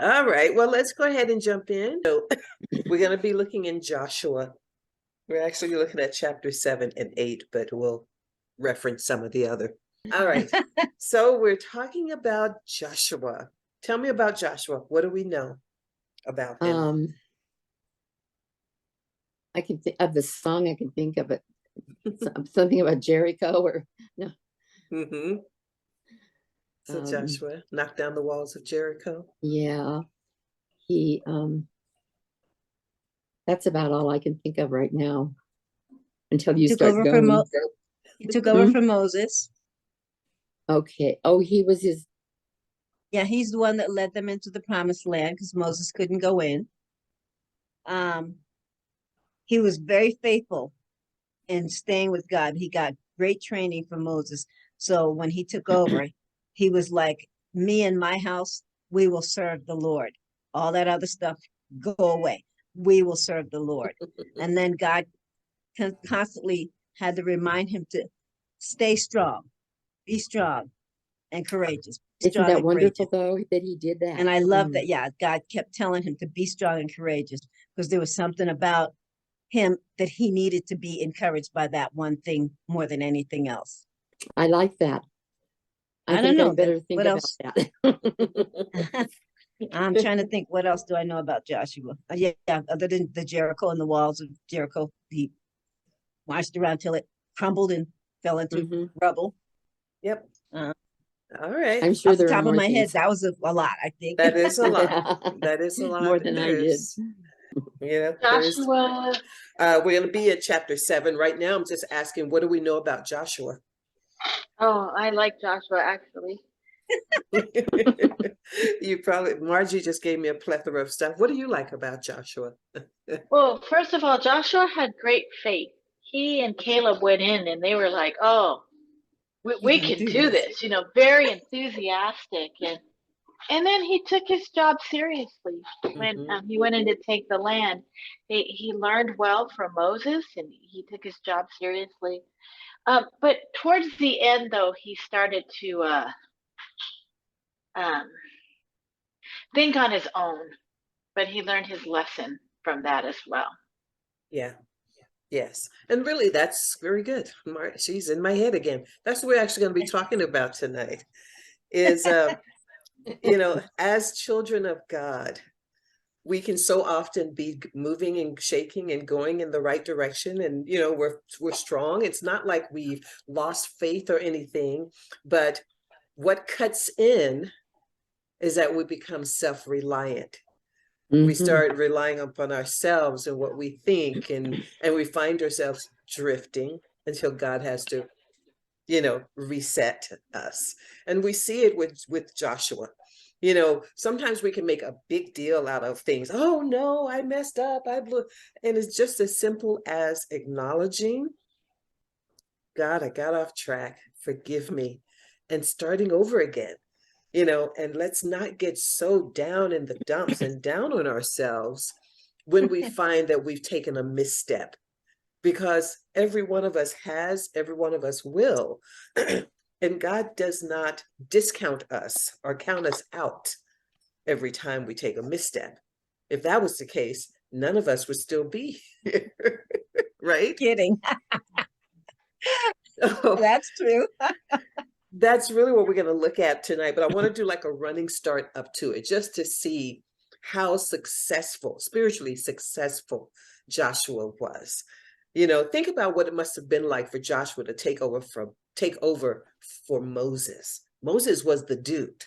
All right, well, let's go ahead and jump in. So we're going to be looking in Joshua. We're actually looking at chapter 7 and 8, but we'll reference some of the other. All right, so we're talking about Joshua. Tell me about Joshua. What do we know about him? I can think of the song. I can think of it. Something about Jericho or no. Mm-hmm. So Joshua knocked down the walls of Jericho. Yeah, he. That's about all I can think of right now. Until you start going. He took over from Moses. Okay. Oh, he was his. Yeah, he's the one that led them into the promised land because Moses couldn't go in. He was very faithful in staying with God. He got great training from Moses. So when he took over, he was like, me and my house, we will serve the Lord. All that other stuff, go away. We will serve the Lord. And then God constantly had to remind him to stay strong, be strong and courageous. Isn't that wonderful, though, that he did that? And I love that. Yeah, God kept telling him to be strong and courageous because there was something about him that he needed to be encouraged by that one thing more than anything else. I like that. I don't know. I better think about that. I'm trying to think, what else do I know about Joshua? Yeah, other than the Jericho and the walls of Jericho, he marched around till it crumbled and fell into rubble. Yep. All right. I'm sure off the top of my head, that was a lot, I think. That is a lot. That is a lot. More than I did. You know, Joshua. We're going to be at chapter 7 right now. I'm just asking, what do we know about Joshua? Oh, I like Joshua, actually. Margie just gave me a plethora of stuff. What do you like about Joshua? Well, first of all, Joshua had great faith. He and Caleb went in and they were like, oh, we can do this, very enthusiastic. And then he took his job seriously when he went in to take the land. He learned well from Moses and he took his job seriously. But towards the end, though, he started to think on his own, but he learned his lesson from that as well. Yeah. Yes. And really, that's very good. She's in my head again. That's what we're actually going to be talking about tonight is, as children of God, we can so often be moving and shaking and going in the right direction. And, we're strong. It's not like we've lost faith or anything, but what cuts in is that we become self-reliant. We start relying upon ourselves and what we think, and we find ourselves drifting until God has to, reset us. And we see it with Joshua. Sometimes we can make a big deal out of things. Oh no, I messed up. I blew. And it's just as simple as acknowledging, God, I got off track. Forgive me. And starting over again. And let's not get so down in the dumps and down on ourselves when we find that we've taken a misstep, because every one of us has, every one of us will. And God does not discount us or count us out every time we take a misstep. If that was the case, none of us would still be here, right? Kidding. That's true. That's really what we're going to look at tonight, but I want to do like a running start up to it just to see how spiritually successful Joshua was. Think about what it must have been like for Joshua to take over for Moses. Moses was the dude,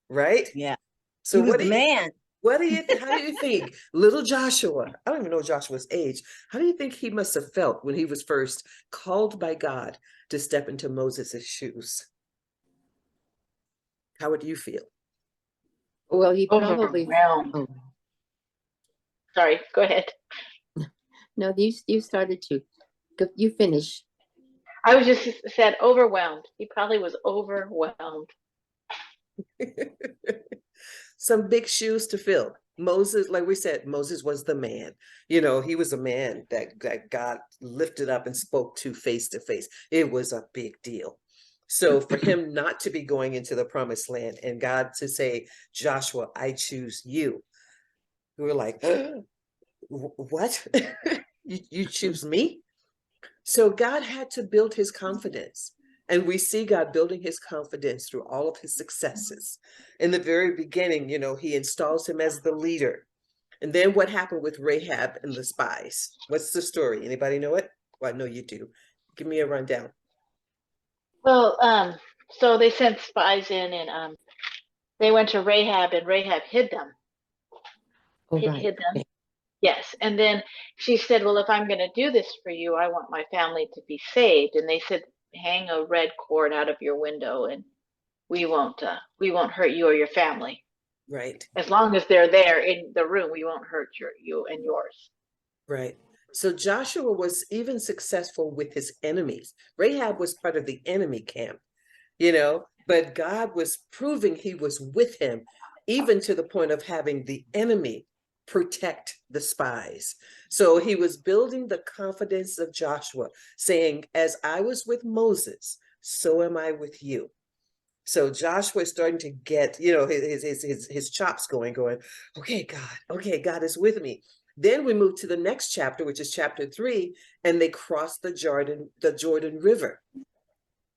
right? Yeah. So how do you think little Joshua, I don't even know Joshua's age, how do you think he must have felt when he was first called by God to step into Moses's shoes? How would you feel? Well, he probably. Oh. Sorry, go ahead. No, you started to. You finish. I was just said overwhelmed. He probably was overwhelmed. Some big shoes to fill. Moses, like we said, Moses was the man. He was a man that God lifted up and spoke to face. It was a big deal. So for him not to be going into the promised land and God to say, Joshua, I choose you. We were like, what? You choose me? So God had to build his confidence. And we see God building his confidence through all of his successes. In the very beginning, he installs him as the leader. And then what happened with Rahab and the spies? What's the story? Anybody know it? Well, I know you do. Give me a rundown. Well, so they sent spies in, and they went to Rahab, and Rahab hid them. Oh, Hid, right. hid them. Okay. Yes. And then she said, well, if I'm going to do this for you, I want my family to be saved. And they said, hang a red cord out of your window, and we won't hurt you or your family. Right, As long as they're there in the room, we won't hurt you and yours. right. So Joshua was even successful with his enemies. Rahab was part of the enemy camp, but God was proving he was with him, even to the point of having the enemy protect the spies. So he was building the confidence of Joshua, saying, as I was with Moses, so am I with you. So Joshua is starting to get, his chops going, okay, God is with me. Then we move to the next chapter, which is chapter 3, and they cross the Jordan River.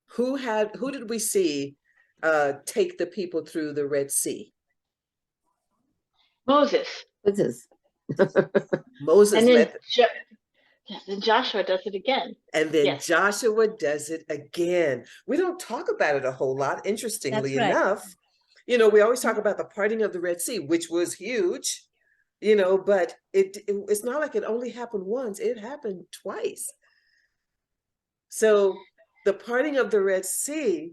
Who did we see take the people through the Red Sea? Moses. This is Moses And then, led, then Joshua does it again. and then Yes. Joshua does it again. We don't talk about it a whole lot, interestingly That's right. enough. We always talk about the parting of the Red Sea, which was huge, but it's not like it only happened once, it happened twice. So the parting of the Red Sea,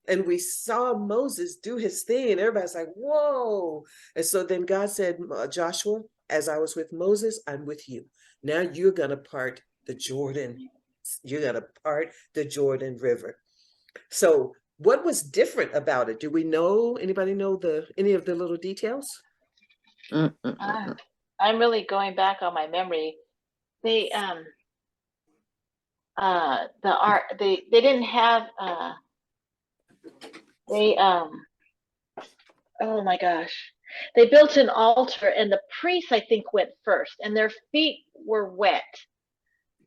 and we saw Moses do his thing, and everybody's like, whoa. And so then God said, Joshua, as I was with Moses, I'm with you. Now you're going to part the Jordan. You're going to part the Jordan River. So what was different about it? Do we know, anybody know any of the little details? I'm really going back on my memory. They they didn't have oh my gosh. They built an altar, and the priests, I think, went first, and their feet were wet.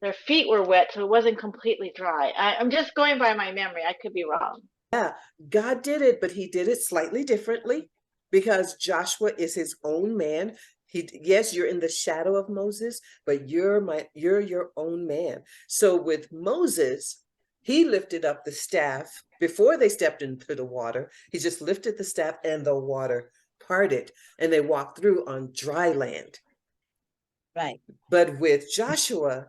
Their feet were wet, so it wasn't completely dry. I'm just going by my memory. I could be wrong. Yeah, God did it, but he did it slightly differently because Joshua is his own man. Yes, you're in the shadow of Moses, but you're your own man. So with Moses, he lifted up the staff before they stepped into the water. He just lifted the staff and the water parted, and they walked through on dry land. Right. But with Joshua,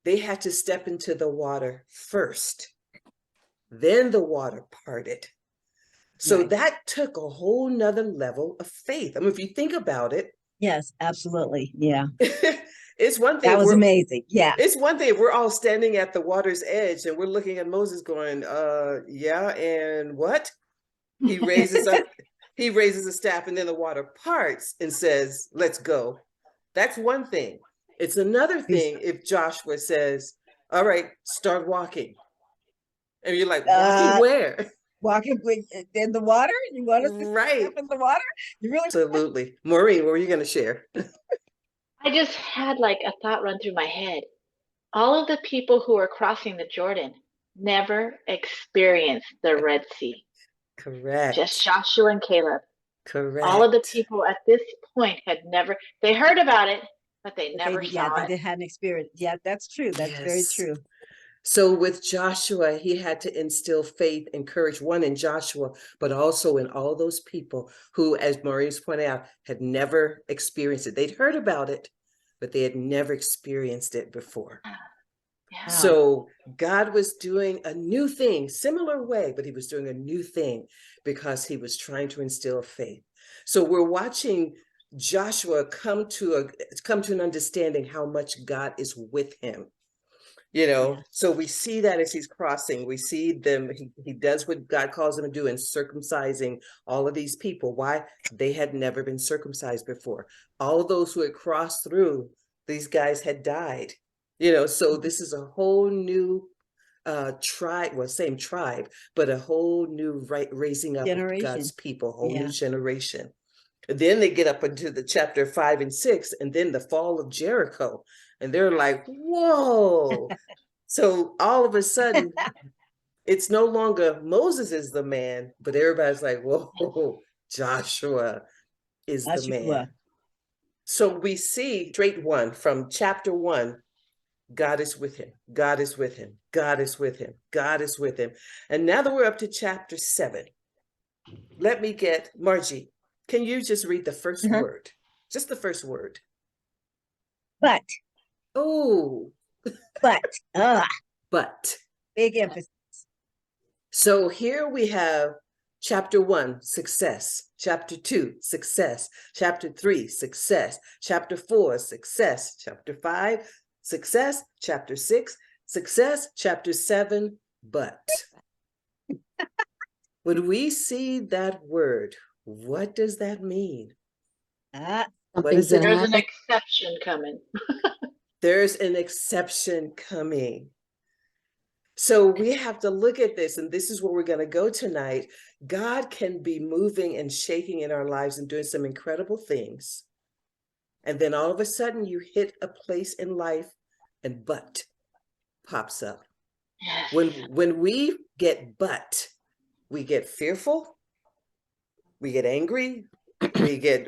they had to step into the water first. Then the water parted. So Right. that took a whole nother level of faith. I mean, if you think about it, Yes, absolutely. Yeah. it's one thing. That was amazing. Yeah. It's one thing if we're all standing at the water's edge and we're looking at Moses going, yeah, and what? He raises up, he raises a staff, and then the water parts and says, let's go. That's one thing. It's another thing if Joshua says, all right, start walking. And you're like, walking where? Walking in the water? You want us to Right. step in the water? You really? Absolutely. Maureen, what were you going to share? I just had like a thought run through my head. All of the people who are crossing the Jordan never experienced the Red Sea. Correct. Just Joshua and Caleb. Correct. All of the people at this point had never, they heard about it, but they never saw they it. hadn't experienced. Yeah, that's true. That's very Yes. true. So with Joshua, he had to instill faith and courage, one in Joshua, but also in all those people who, as Maurice pointed out, had never experienced it. They'd heard about it, but they had never experienced it before. Yeah. So God was doing a new thing, similar way, but he was doing a new thing because he was trying to instill faith. So we're watching Joshua come to an understanding how much God is with him. So we see that as he's crossing, we see them, he does what God calls him to do in circumcising all of these people. Why? They had never been circumcised before. All of those who had crossed through, these guys had died, so this is a whole new tribe, well, same tribe, but a whole new raising up of Generation. God's people, whole Yeah. new generation. And then they get up into the chapter 5 and 6, and then the fall of Jericho, and they're like, whoa. So all of a sudden, it's no longer Moses is the man, but everybody's like, whoa, Joshua is the Joshua. man. So we see straight one from chapter 1, God is with him, God is with him, God is with him, God is with him. And now that we're up to chapter 7, let me get Margie. Can you just read the first word? Just the first word. But, Oh, but, but. big emphasis. So here we have chapter 1, success. Chapter 2, success. Chapter 3, success. Chapter 4, success. Chapter 5, success. Chapter 6, success. Chapter 7, but. When we see that word, what does that mean? What Something's is it? gonna There's an happen. exception coming. There's an exception coming. So we have to look at this, and this is where we're going to go tonight. God can be moving and shaking in our lives and doing some incredible things. And then all of a sudden you hit a place in life and but pops up. Yes. When we get we get fearful, we get angry, we get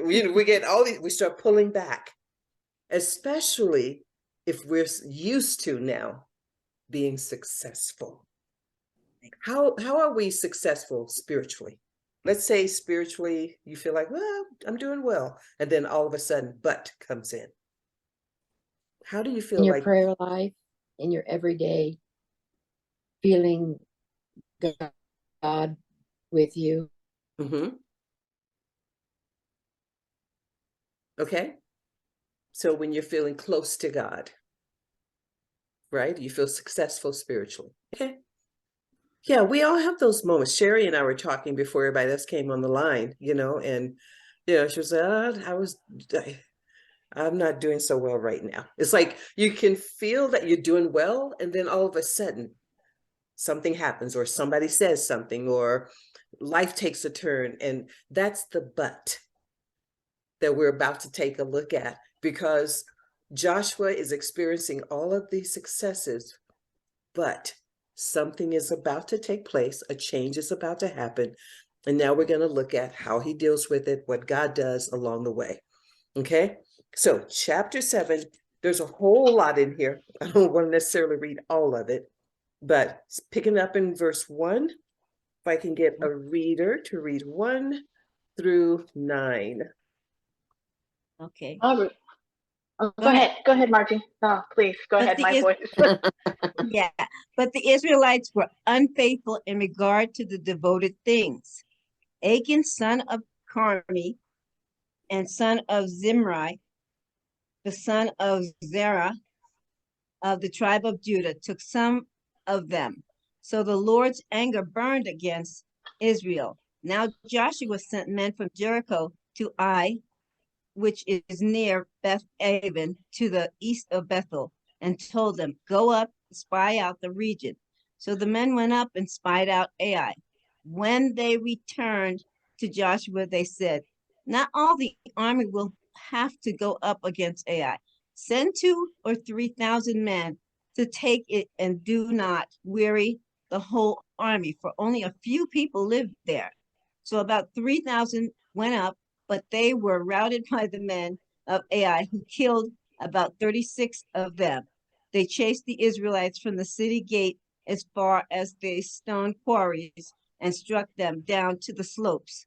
all these, we start pulling back, especially if we're used to now being successful. How are we successful spiritually? Let's say spiritually you feel like, well, I'm doing well, and then all of a sudden but comes in. How do you feel In your like prayer life, in your everyday feeling God with you. Mhm. Okay, so when you're feeling close to God, right, you feel successful spiritually. Okay, yeah, we all have those moments. Sherry and I were talking before everybody else came on the line, and she was like, I'm not doing so well right now. It's like you can feel that you're doing well, and then all of a sudden something happens, or somebody says something, or life takes a turn, and that's the but that we're about to take a look at, because Joshua is experiencing all of these successes, but something is about to take place, a change is about to happen, and now we're going to look at how he deals with it, what God does along the way. Okay, so chapter 7, there's a whole lot in here. I don't want to necessarily read all of it, but picking up in verse 1, if I can get a reader to read 1 through 9. Okay. Go ahead, Margie. No, please go But ahead. the My is- voice. Yeah, but the Israelites were unfaithful in regard to the devoted things. Achan, son of Carmi, and son of Zimri, the son of Zerah of the tribe of Judah, took some of them. So the Lord's anger burned against Israel. Now Joshua sent men from Jericho to Ai, which is near Beth Aven, to the east of Bethel, and told them, go up, spy out the region. So the men went up and spied out Ai. When they returned to Joshua, they said, not all the army will have to go up against Ai. Send 2,000 or 3,000 men to take it, and do not weary the whole army, for only a few people live there. So about 3,000 went up, but they were routed by the men of Ai, who killed about 36 of them. They chased the Israelites from the city gate as far as the stone quarries and struck them down to the slopes.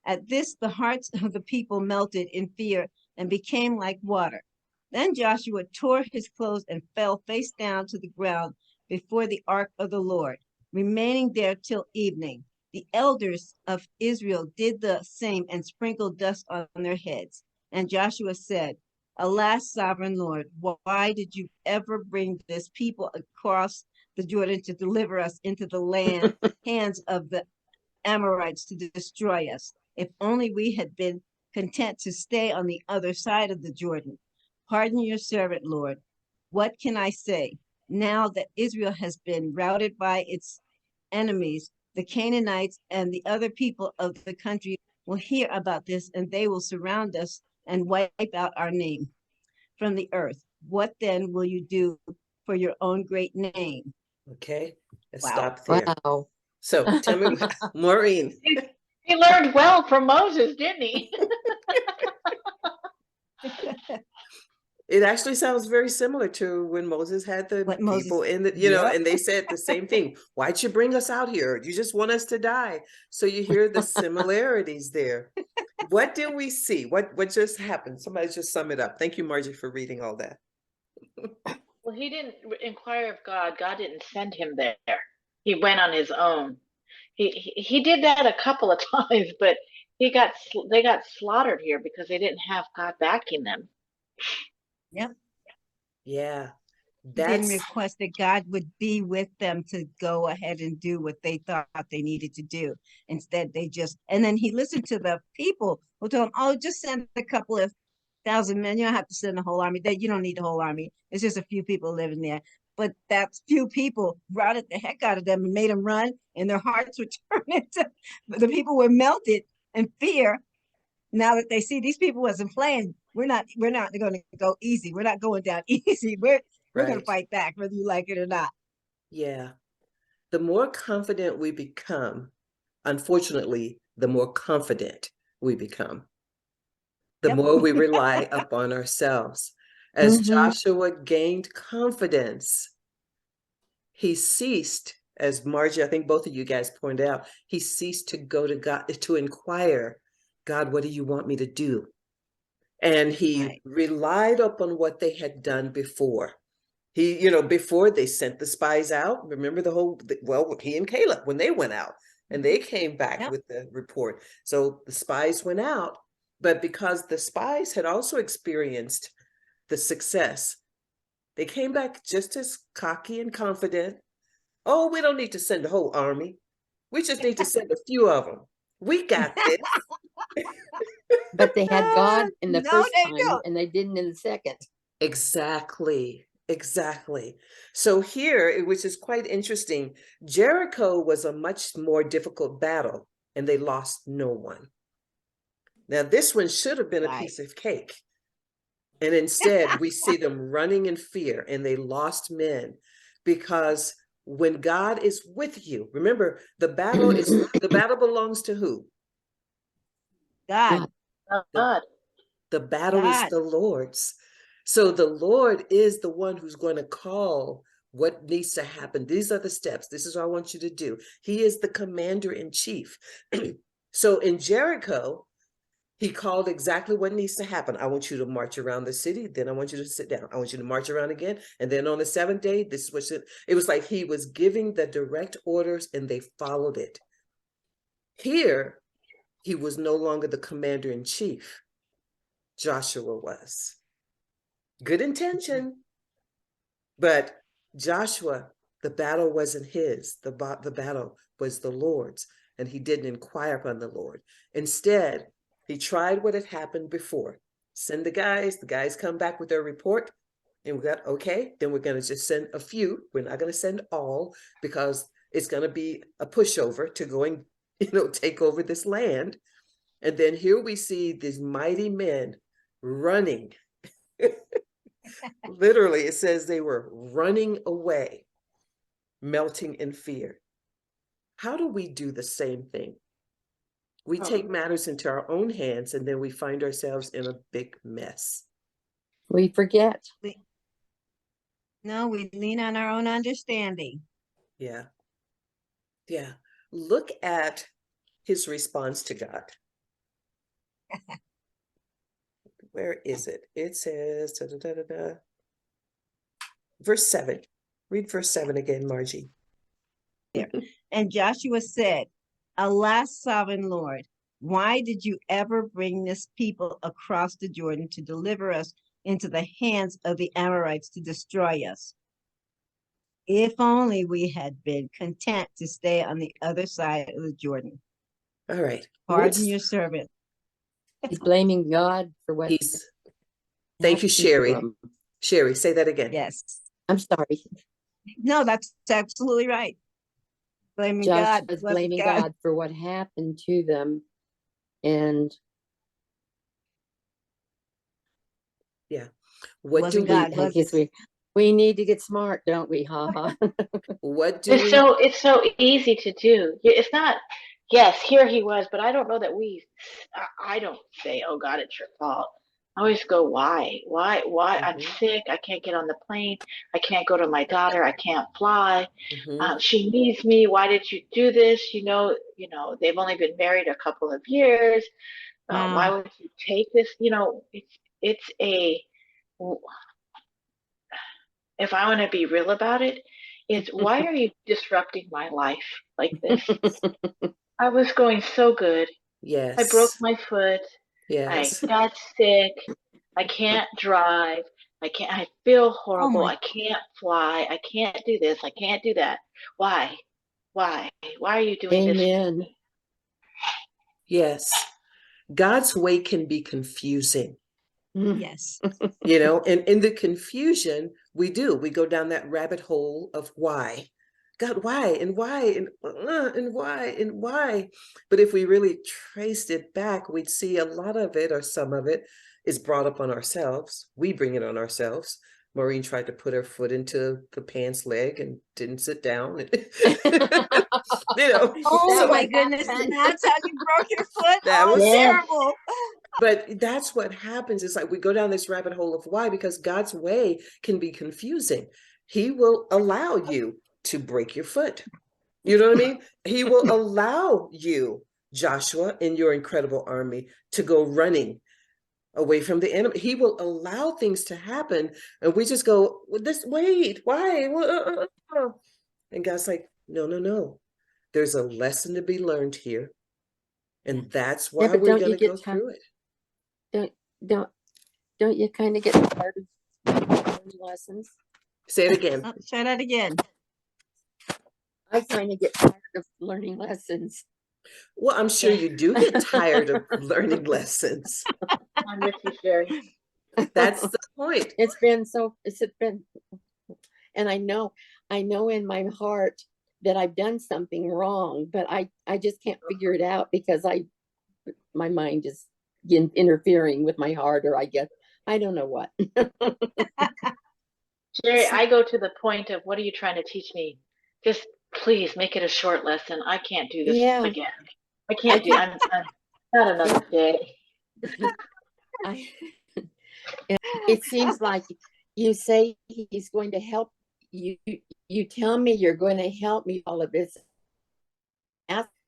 At this, the hearts of the people melted in fear and became like water. Then Joshua tore his clothes and fell face down to the ground before the ark of the Lord, remaining there till evening. The elders of Israel did the same and sprinkled dust on their heads. And Joshua said, alas, sovereign Lord, why did you ever bring this people across the Jordan to deliver us into the hands of the Amorites to destroy us? If only we had been content to stay on the other side of the Jordan. Pardon your servant, Lord. What can I say? now that Israel has been routed by its enemies, the Canaanites and the other people of the country will hear about this, and they will surround us and wipe out our name from the earth. What then will you do for your own great name? Okay, let's Wow. stop there. Wow. So tell me, Maureen. He learned well from Moses, didn't he? It actually sounds very similar to when Moses had the What people Moses- in the, you know, Yep. and they said the same thing. Why'd you bring us out here? You just want us to die. So you hear the similarities there. What did we see? What just happened? Somebody just sum it up. Thank you, Margie, for reading all that. Well, he didn't inquire of God. God didn't send him there. He went on his own. He did that a couple of times, but they got slaughtered here because they didn't have God backing them. Yep. Yeah, He didn't that's request that God would be with them to go ahead and do what they thought they needed to do. Instead, they just, and then he listened to the people who told him, oh, just send a couple of thousand men. You don't have to send the whole army. You don't need the whole army. It's just a few people living there. But that few people routed the heck out of them and made them run, and their hearts were turned into, the people were melted in fear. Now that they see these people wasn't playing, we're not going to go easy. We're not going down easy. We're going to right. fight back, whether you like it or not. Yeah. The more confident we become, unfortunately, the more confident we become. The Yep. more we rely upon ourselves. As Mhm. Joshua gained confidence, he ceased, as Margie, I think both of you guys pointed out, he ceased to go to God to inquire, God, what do you want me to do? And he Right. relied upon what they had done before. He, before they sent the spies out, remember he and Caleb, when they went out and they came back Yep. with the report. So the spies went out, but because the spies had also experienced the success, they came back just as cocky and confident. Oh, we don't need to send the whole army. We just need to send a few of them. We got this. But they had God in the No, first they time don't. and they didn't in the second. Exactly. So here, which is quite interesting, Jericho was a much more difficult battle and they lost no one. Now, this one should have been a Right. piece of cake. And instead, we see them running in fear and they lost men because when God is with you, remember the battle belongs to who? God. God. The battle is God. the Lord's. So the Lord is the one who's going to call what needs to happen. These are the steps. This is what I want you to do. He is the commander in chief. So in Jericho, he called exactly what needs to happen. I want you to march around the city. Then I want you to sit down. I want you to march around again. And then on the seventh day, this is what it was like he was giving the direct orders and they followed it. Here, he was no longer the commander in chief. Joshua was. Good intention, but Joshua, the battle wasn't his. The battle was the Lord's, and he didn't inquire upon the Lord. Instead, he tried what had happened before. Send the guys come back with their report, and we got, okay, then we're going to just send a few. We're not going to send all because it's going to be a pushover to go and, take over this land. And then here we see these mighty men running. Literally, it says they were running away, melting in fear. How do we do the same thing? We take matters into our own hands and then we find ourselves in a big mess. We forget. No, we lean on our own understanding. Yeah. Look at his response to God. Where is it? It says, verse 7. Read verse 7 again, Margie. And Joshua said, Alas, sovereign Lord, why did you ever bring this people across the Jordan to deliver us into the hands of the Amorites to destroy us? If only we had been content to stay on the other side of the Jordan. All right. Pardon your servant. He's blaming God for what Thank you, happened to Sherry. him. Sherry, say that again. Yes. I'm sorry. No, that's absolutely right. Blaming Josh God. was blaming God for what happened to them. And What do Wasn't we, God, I was guess it? we need to get smart, don't we? Ha ha. what do we, It's so easy to do. It's not. Yes, here he was, but I don't know that we. I don't say, "Oh God, it's your fault." I always go, "Why? Why? I'm Mhm, sick. I can't get on the plane. I can't go to my daughter. I can't fly. mhm, She needs me. Why did you do this? They've only been married a couple of years. Why Wow. would you take this? It's a. If I want to be real about it, it's why are you disrupting my life like this? I was going so good. I broke yes, my foot. I yes, got sick. I can't drive. I feel Oh horrible. my, I can't fly. I can't do this. I can't do that. Why? Why? Why are you doing this to Amen. me? yes. God's way can be confusing, yes. and in the confusion, we go down that rabbit hole of why. God, why and why and why and why? But if we really traced it back, we'd see a lot of it or some of it is brought up on ourselves. We bring it on ourselves. Maureen tried to put her foot into the pant's leg and didn't sit down. Is Oh that So my what goodness, happened? that's how you broke your foot? that Oh, was Yes. terrible. But that's what happens. It's like we go down this rabbit hole of why, because God's way can be confusing. He will allow you to break your foot. You know what I mean? He will allow you, Joshua, in your incredible army to go running away from the enemy. He will allow things to happen. And we just go, well, wait, why? And God's like, no, no, no. There's a lesson to be learned here. And that's Yeah, why but we're don't going you to go get tired? through it. Don't don't don't you kind of get tired of learning lessons? Say it again. Oh, try that again. I kind of get tired of learning lessons. Well, I'm sure you do get tired of learning lessons. I'm with you, Sherry. That's the point. It's been, and I know in my heart that I've done something wrong, but I just can't figure it out because my mind is interfering with my heart, or I guess I don't know what. Sherry, I go to the point of what are you trying to teach me? Just please make it a short lesson. I can't do this Yeah, again. I I can't do. keep I'm not another day. I it seems like you say he's going to help you. You tell me you're going to help me all of this,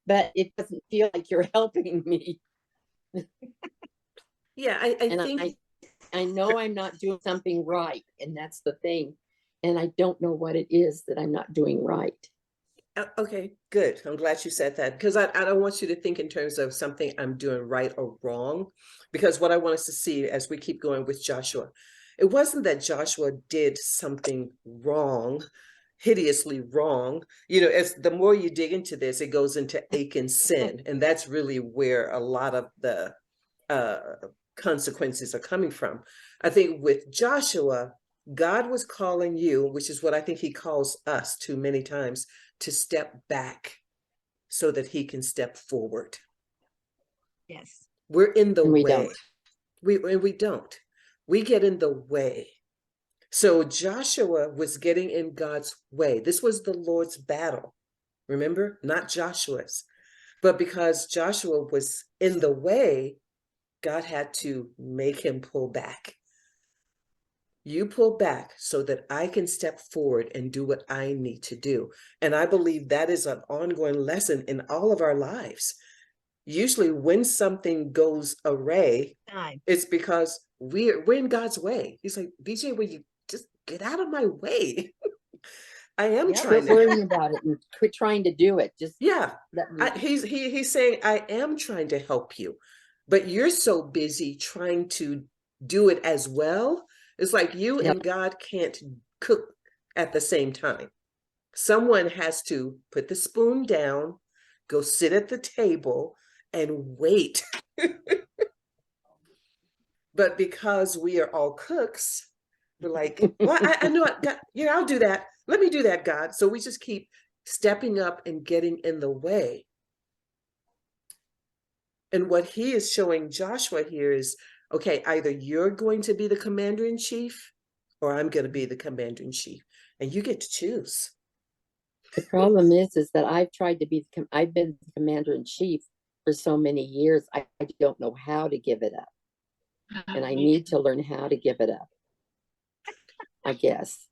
but it doesn't feel like you're helping me. Yeah, I And think, I know I'm not doing something right, and that's the thing. And I don't know what it is that I'm not doing right. okay, good. I'm glad you said that because I don't want you to think in terms of something I'm doing right or wrong. Because what I want us to see as we keep going with Joshua, it wasn't that Joshua did something wrong, hideously wrong. As the more you dig into this, it goes into Achan's sin. And that's really where a lot of the uh, consequences are coming from. I think with Joshua, God was calling you, which is what I think he calls us too many times, to step back so that he can step forward. Yes. We're in the And we way. don't. We don't. We get in the way. So Joshua was getting in God's way. This was the Lord's battle. Remember, not Joshua's. But because Joshua was in the way, God had to make him pull back. You pull back so that I can step forward and do what I need to do. And I believe that is an ongoing lesson in all of our lives. Usually when something goes awry, Time. it's because we're in God's way. He's like, BJ, will you just get out of my way? I am Yep. trying Quit to help. worrying about it and quit trying to do it. Just Yeah. let me. He's saying, I am trying to help you, but you're so busy trying to do it as well. It's like you Yep. and God can't cook at the same time. Someone has to put the spoon down, go sit at the table and wait. But because we are all cooks, We're like, well, I know it, God, yeah, I'll do that. Let me do that, God. So we just keep stepping up and getting in the way. And what he is showing Joshua here is, okay, either you're going to be the commander in chief or I'm going to be the commander in chief. And you get to choose. The problem is that I've tried to be, I've been the commander in chief for so many years. I don't know how to give it up. And I need to learn how to give it up, I guess.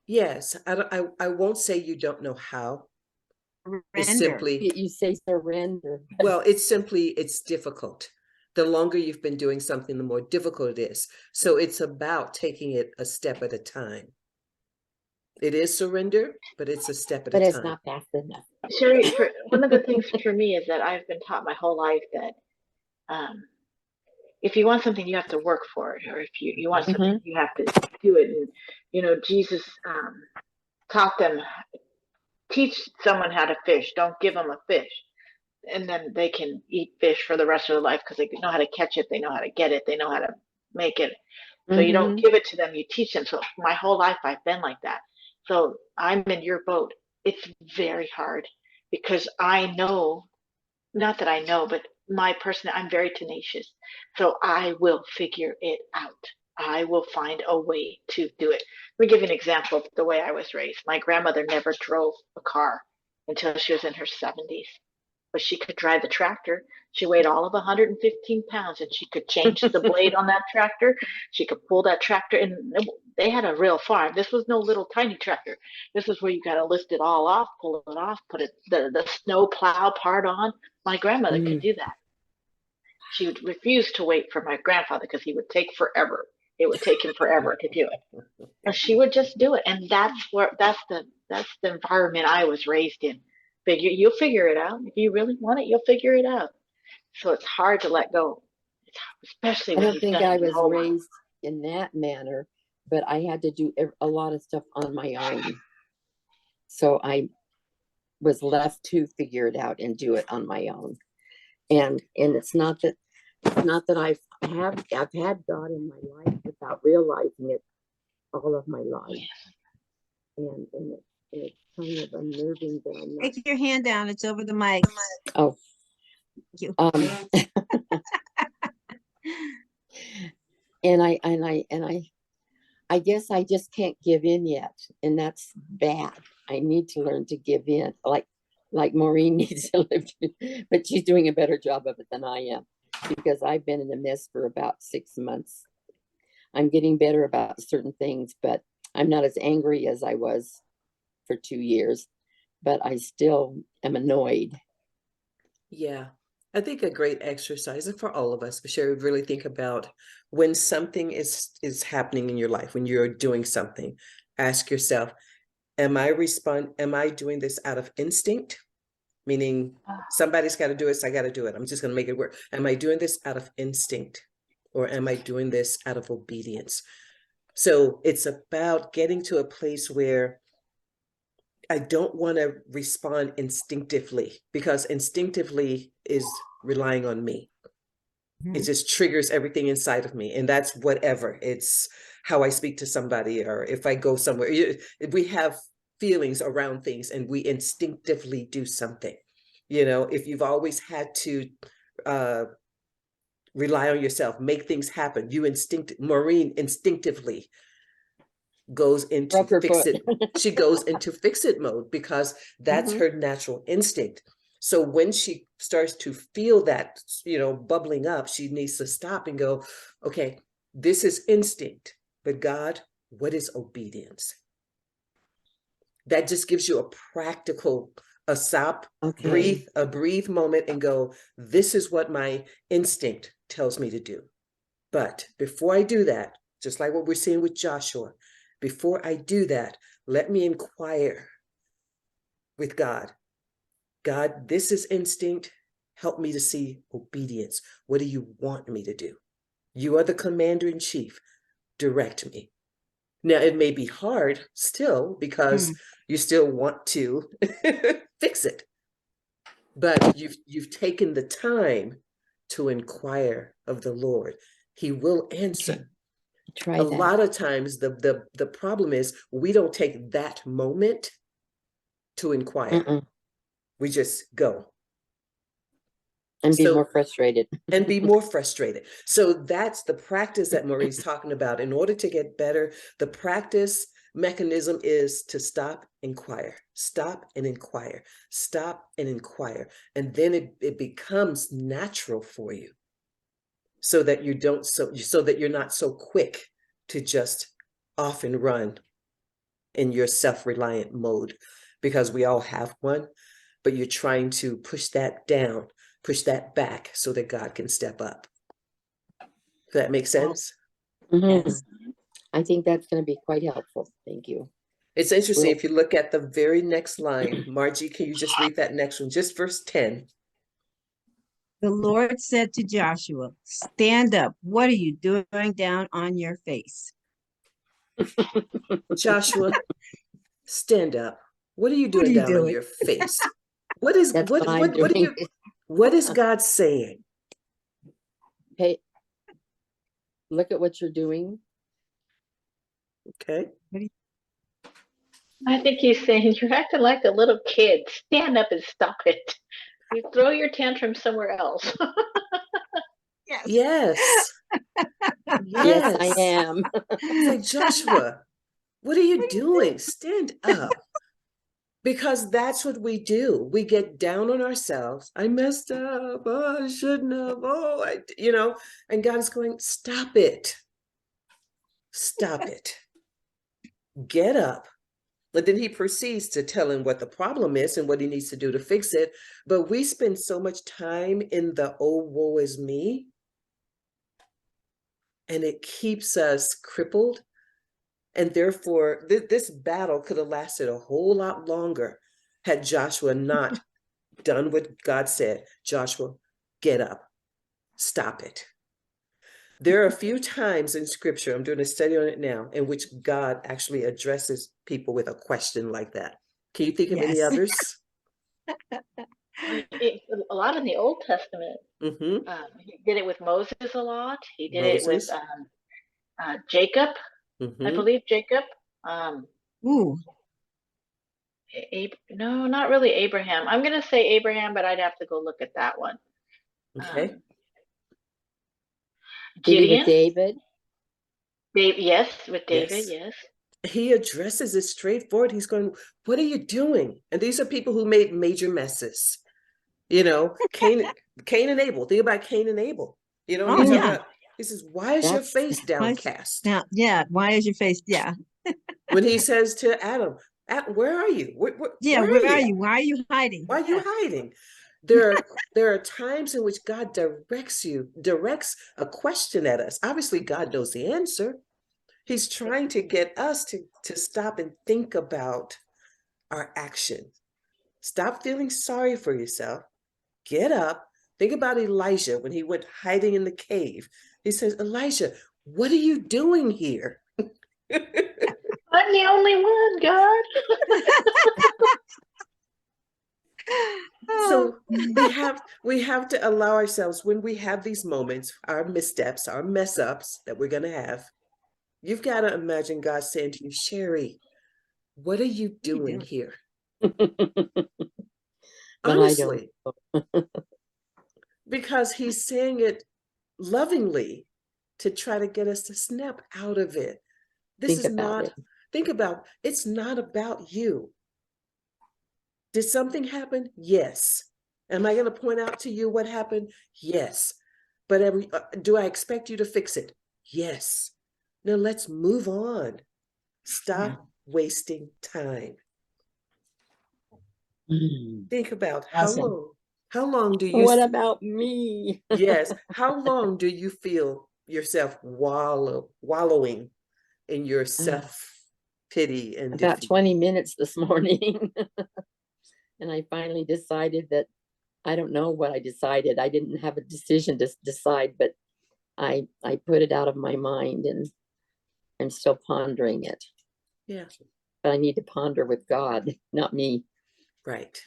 Yes, I won't say you don't know how. It's Surrender. simply, You say surrender. but well, it's difficult. The longer you've been doing something, the more difficult it is. So it's about taking it a step at a time. It is surrender, but it's a step at a it's time. not fast enough. Sherry, one of the things for me is that I've been taught my whole life that if you want something, you have to work for it, or if you want something, you have to do it. And Jesus taught them, teach someone how to fish. Don't give them a fish, and then they can eat fish for the rest of their life because they know how to catch it, they know how to get it, they know how to make it. So you don't give it to them, you teach them. So my whole life I've been like that. So I'm in your boat. It's very hard because I know, not that I know, but my person, I'm very tenacious. So I will figure it out. I will find a way to do it. Let me give you an example of the way I was raised. My grandmother never drove a car until she was in her 70s. But she could drive the tractor. She weighed all of 115 pounds and she could change the blade on that tractor. She could pull that tractor, and they had a real farm. This was no little tiny tractor. This is where you got to lift it all off, pull it off, put it the snow plow part on. My grandmother could do that. She would refuse to wait for my grandfather because he would take forever. It would take him forever to do it. And she would just do it. And that's the environment I was raised in. You'll figure it out. If you really want it, you'll figure it out. So it's hard to let go, especially I when don't you've think done it I your was whole life. raised in that manner, but I had to do a lot of stuff on my own. So I was left to figure it out and do it on my own. And it's not that I've had God in my life without realizing it all of my life. And it's kind of unnerving that I'm not. Take your hand down. It's over the mic. Oh, Thank you. and I guess I just can't give in yet, and that's bad. I need to learn to give in, like Maureen needs to live, but she's doing a better job of it than I am, because I've been in a mess for about 6 months. I'm getting better about certain things, but I'm not as angry as I was for 2 years, but I still am annoyed. Yeah, I think a great exercise, and for all of us, Sherry, really think about when something is happening in your life, when you're doing something, ask yourself, am I doing this out of instinct? Meaning somebody's got to do it, so I got to do it. I'm just going to make it work. Am I doing this out of instinct, or am I doing this out of obedience? So it's about getting to a place where I don't want to respond instinctively, because instinctively is relying on me. It just triggers everything inside of me. And that's whatever. It's how I speak to somebody, or if I go somewhere. We have feelings around things and we instinctively do something. If you've always had to rely on yourself, make things happen, Maureen instinctively goes into she goes into fix it mode, because that's her natural instinct. So when she starts to feel that bubbling up, she needs to stop and go, okay, this is instinct, but God, what is obedience? That just gives you a practical, a stop, breathe moment and go, this is what my instinct tells me to do. But before I do that, just like what we're seeing with Joshua, before I do that, let me inquire with God. God, this is instinct. Help me to see obedience. What do you want me to do? You are the commander in chief. Direct me. Now, it may be hard still, because you still want to fix it. But you've taken the time to inquire of the Lord. He will answer. Try A that. lot of times the problem is we don't take that moment to inquire. Mm-mm. We just go. And be So- more frustrated. and be more frustrated. So that's the practice that Marie's talking about. In order to get better, the practice mechanism is to stop, inquire, stop and inquire, stop and inquire. And then it becomes natural for you so that you don't, so that you're not so quick to just off and run in your self-reliant mode, because we all have one, but you're trying to push that down, push that back so that God can step up. Does that make sense? Mhm. Yes. I think that's going to be quite helpful. Thank you. It's interesting. Well- If you look at the very next line, Margie, can you just read that next one? Just verse 10. The Lord said to Joshua, stand up. What are you doing down on your face? Joshua, stand up. What are you What doing are you down on doing? your face? What is That's what what I'm what are you doing. what is God saying? Hey, look at what you're doing. Okay. I think he's saying you're acting like a little kid. Stand up and stop it. You throw your tantrum somewhere else. Yes. Yes, I Yes. am. It's like, Joshua, what are you doing? Stand up. Because that's what we do. We get down on ourselves. I messed up. Oh, I shouldn't have. Oh, and God's going, stop it. Stop it. Get up. But then he proceeds to tell him what the problem is and what he needs to do to fix it. But we spend so much time in the, oh, woe is me. And it keeps us crippled. And therefore, this battle could have lasted a whole lot longer had Joshua not done what God said. Joshua, get up, stop it. There are a few times in scripture, I'm doing a study on it now, in which God actually addresses people with a question like that. Can you think of any Yes. others? A lot in the Old Testament. Hmm. He did it with Moses a lot. He did it with Moses. Jacob, I Hmm. believe Jacob. Um, Ooh, no, not really Abraham. I'm going to say Abraham, but I'd have to go look at that one. Okay. Maybe with Gideon, David. yes, with David, Yes. yes. He addresses it straightforward. He's going, what are you doing? And these are people who made major messes. Cain and Abel. Think about Cain and Abel. And Oh, he's talking yeah. about, he says, why is your That's- face downcast? now, yeah. Why is your face? Yeah. When he says to Adam, where are you? Yeah. Where are you? Why are you hiding? Why are you hiding? There are times in which God directs a question at us. Obviously, God knows the answer. He's trying to get us to stop and think about our action. Stop feeling sorry for yourself. Get up. Think about Elijah when he went hiding in the cave. He says, Elijah, what are you doing here? I'm the only one, God. So we have to allow ourselves, when we have these moments, our missteps, our mess ups that we're going to have. You've got to imagine God saying to you, Sherry, what are you doing here? But Honestly, because he's saying it lovingly to try to get us to snap out of it. This is not, think about, it's not about you. Did something happen? Yes. Am I going to point out to you what happened? Yes. But do I expect you to fix it? Yes. Now let's move on. Stop wasting time. Think about Awesome. how long do you, What about me? yes, how long do you feel yourself wallowing in your self-pity and About defeat? 20 minutes this morning. And I finally decided that, I don't know what I decided. I didn't have a decision to decide, but I put it out of my mind and I'm still pondering it. Yeah. But I need to ponder with God, not me. Right.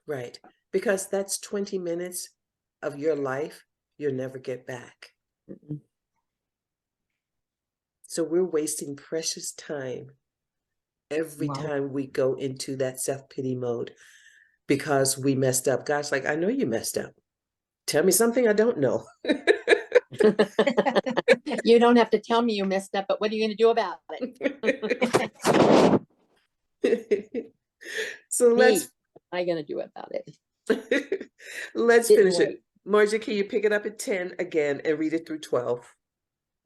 Right. Because that's 20 minutes of your life you'll never get back. Mm-mm. So we're wasting precious time every Wow. time we go into that self-pity mode because we messed up. God's like, I know you messed up. Tell me something I don't know. You don't have to tell me you messed up, but what are you going to do about it? So Me, let's what am I going to do about it? let's Didn't finish it. wait. Margie, can you pick it up at 10 again and read it through 12?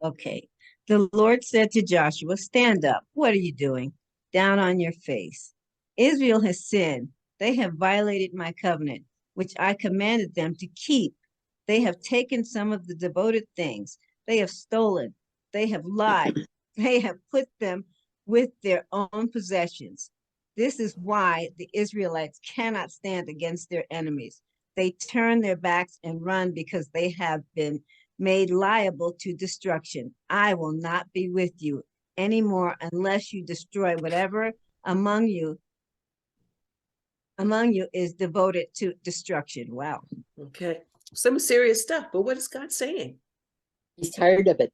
Okay. The Lord said to Joshua, stand up. What are you doing? Down on your face. Israel has sinned. They have violated my covenant, which I commanded them to keep. They have taken some of the devoted things. They have stolen. They have lied. They have put them with their own possessions. This is why the Israelites cannot stand against their enemies. They turn their backs and run because they have been made liable to destruction. I will not be with you anymore unless you destroy whatever among you is devoted to destruction. Wow. Okay. Some serious stuff, but what is God saying? He's tired of it.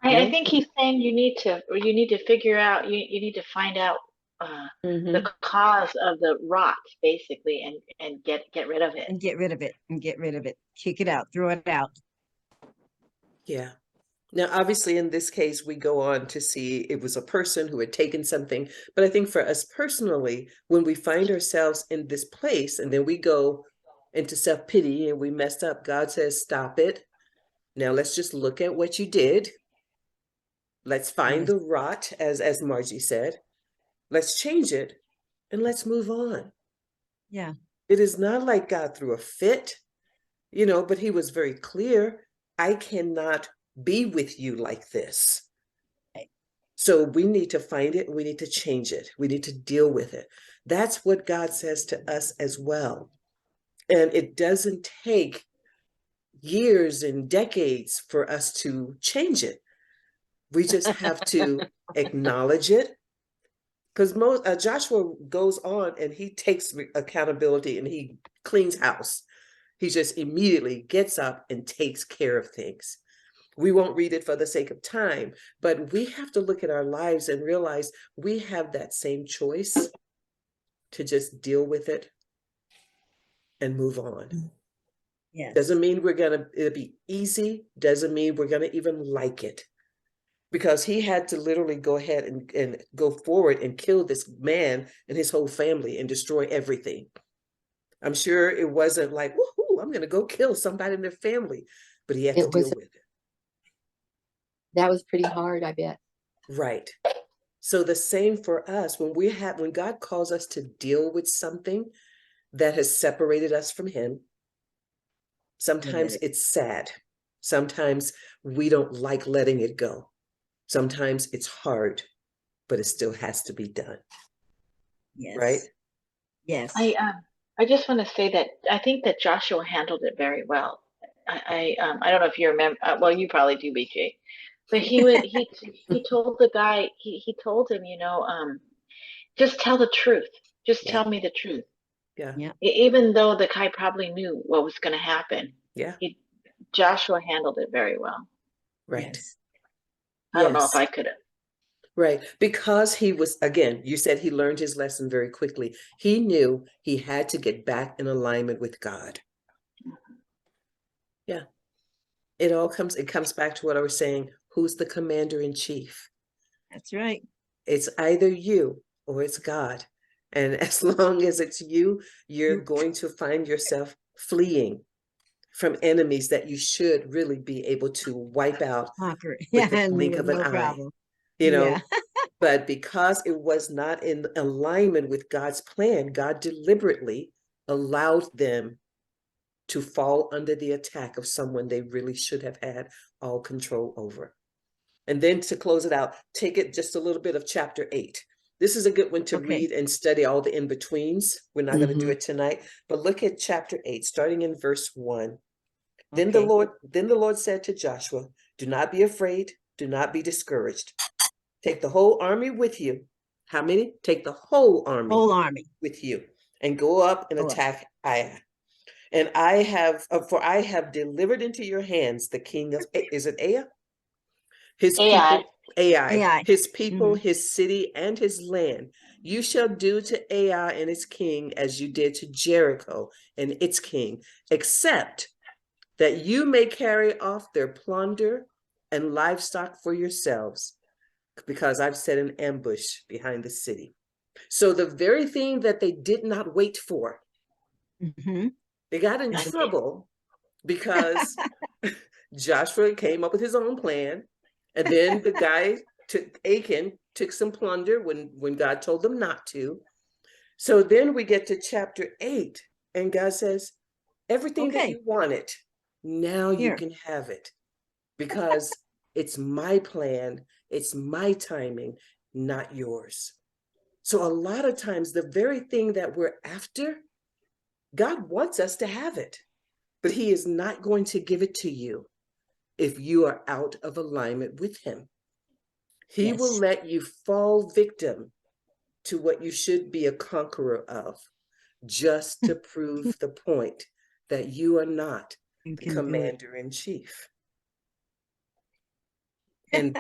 I No? think he's saying you need to figure out, you need to find out Mhm. the cause of the rot, basically, and get rid of it. And get rid of it. And get rid of it. Kick it out. Throw it out. Yeah. Now, obviously, in this case, we go on to see it was a person who had taken something. But I think for us personally, when we find ourselves in this place and then we go into self-pity and we messed up, God says, stop it. Now let's just look at what you did. Let's find Yes. the rot, as Margie said. Let's change it and let's move on. Yeah. It is not like God threw a fit, but he was very clear. I cannot be with you like this. Right. So we need to find it. We need to change it. We need to deal with it. That's what God says to us as well. And it doesn't take years and decades for us to change it. We just have to acknowledge it. Because Joshua goes on and he takes accountability and he cleans house. He just immediately gets up and takes care of things. We won't read it for the sake of time, but we have to look at our lives and realize we have that same choice to just deal with it and move on. Yes. Doesn't mean it'll be easy. Doesn't mean we're going to even like it. Because he had to literally go ahead and go forward and kill this man and his whole family and destroy everything. I'm sure it wasn't like, woohoo, I'm going to go kill somebody in their family, but he had to deal with it. That was pretty hard, I bet. Right. So the same for us, when God calls us to deal with something that has separated us from him, sometimes it's sad. Sometimes we don't like letting it go. Sometimes it's hard, but it still has to be done. Yes. Right? Yes. I just want to say that I think that Joshua handled it very well. I don't know if you remember. Well, you probably do, BJ. But he told the guy, he told him, just tell the truth. Just tell me the truth. Yeah. Yeah. Even though the guy probably knew what was going to happen. Yeah. Joshua handled it very well. Right. Yes. I don't know if I could have. Right. Because he was, again, you said he learned his lesson very quickly. He knew he had to get back in alignment with God. Yeah. It comes back to what I was saying. Who's the commander in chief? That's right. It's either you or it's God. And as long as it's you, you're going to find yourself fleeing from enemies that you should really be able to wipe out Conquer it. with the And blink with of an no eye. problem. Yeah. But because it was not in alignment with God's plan, God deliberately allowed them to fall under the attack of someone they really should have had all control over. And then to close it out, take it just a little bit of chapter 8. This is a good one to read and study all the in-betweens. We're not going to do it tonight, but look at chapter 8, starting in verse 1. Then the Lord said to Joshua, do not be afraid, do not be discouraged. Take the whole army with you. How many? Take the whole army with you and go up and attack Ai. And I have delivered into your hands the king of, is it Ai? his AI. people, Ai, AI. his people, Mhm. his city, and his land. You shall do to Ai and its king as you did to Jericho and its king, except that you may carry off their plunder and livestock for yourselves, because I've set an ambush behind the city. So the very thing that they did not wait for, Mhm. they got in trouble because Joshua came up with his own plan. And then the guy took Achan, took some plunder when God told them not to. So then we get to chapter 8, and God says, everything that Okay, you wanted, now you here. can have it, because it's my plan, it's my timing, not yours. So a lot of times, the very thing that we're after, God wants us to have it, but he is not going to give it to you if you are out of alignment with him. He will Yes. let you fall victim to what you should be a conqueror of, just to prove the point that you are not You the can do it. commander in chief. And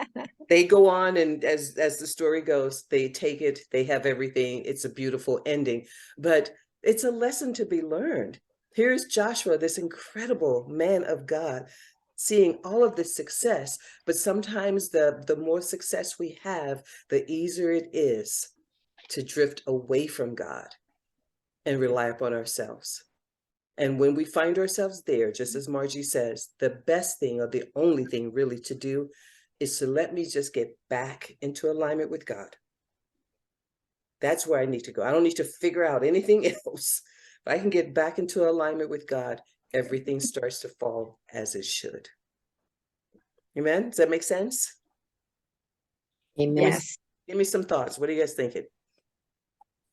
they go on, and as the story goes, they take it, they have everything. It's a beautiful ending, but it's a lesson to be learned. Here's Joshua, this incredible man of God, seeing all of this success, but sometimes the more success we have, the easier it is to drift away from God and rely upon ourselves. And when we find ourselves there, just as Margie says, the best thing, or the only thing really to do, is to let me just get back into alignment with God. That's where I need to go. I don't need to figure out anything else. If I can get back into alignment with God, everything starts to fall as it should. Amen? Does that make sense? Amen. Yes. Give me some thoughts. What are you guys thinking?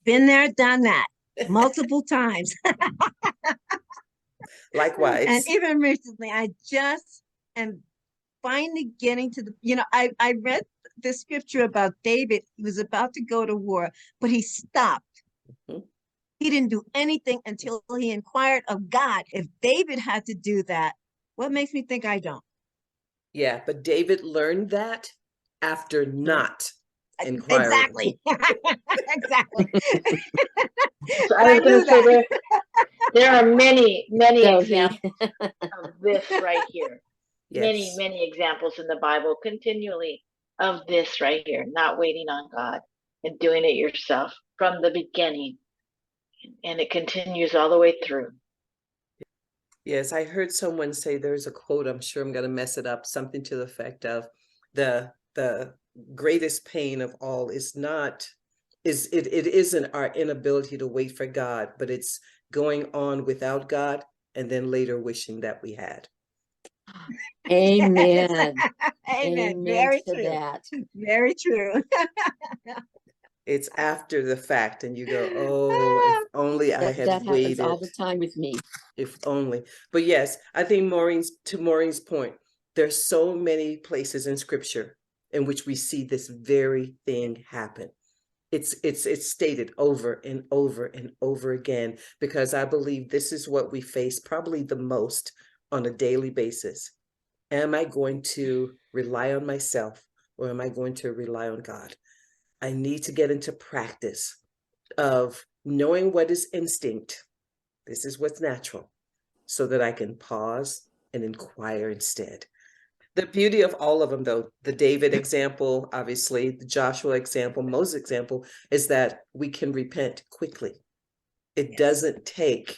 Been there, done that multiple times. Likewise. And even recently, I just am finally getting to the, I read the scripture about David. He was about to go to war, but he stopped. Mhm. He didn't do anything until he inquired of God. If David had to do that, what makes me think I don't? Yeah, but David learned that after not inquiring. Exactly. Exactly. So But I I was going knew to say that. there are many So examples of this right here. Yes. Many examples in the Bible continually of this right here, not waiting on God and doing it yourself from the beginning. And it continues all the way through. Yes, I heard someone say, there's a quote, I'm sure I'm going to mess it up, something to the effect of the greatest pain of all is not, it isn't our inability to wait for God, but it's going on without God and then later wishing that we had. Amen. Amen. Amen Very to true. that. Very true. It's after the fact, and you go, oh, if only I had That happens all waited. the time with me. If only. But yes, I think Maureen's point, there's so many places in scripture in which we see this very thing happen. It's stated over and over and over again, because I believe this is what we face probably the most on a daily basis. Am I going to rely on myself, or am I going to rely on God? I need to get into practice of knowing what is instinct. This is what's natural, so that I can pause and inquire instead. The beauty of all of them, though, the David example, obviously, the Joshua example, Moses example, is that we can repent quickly. It doesn't take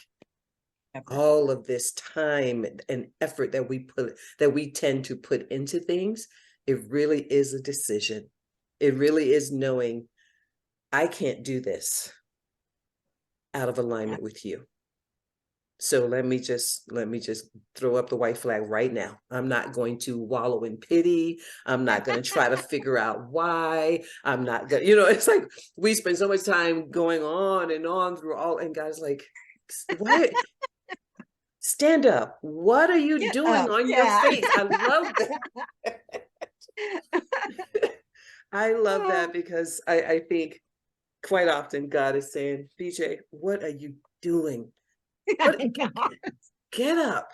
all of this time and effort that we tend to put into things. It really is a decision. It really is knowing, I can't do this out of alignment with you. So let me just throw up the white flag right now. I'm not going to wallow in pity. I'm not going to try to figure out why. I'm not going to, it's like we spend so much time going on and on through all, and God's like, why? Stand up. What are you Get doing up. on your Yeah. face? I love that. I love that, because I think quite often God is saying, BJ, what are you doing? What? I know. Get up.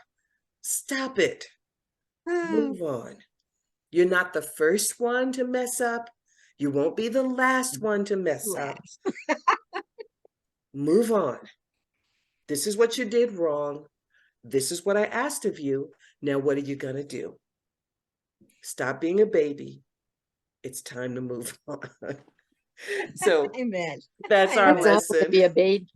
Stop it. Move on. You're not the first one to mess up. You won't be the last one to mess up. Move on. This is what you did wrong. This is what I asked of you. Now, what are you going to do? Stop being a baby. It's time to move on. So Amen. that's our Amen. It's awful to lesson. be a baby,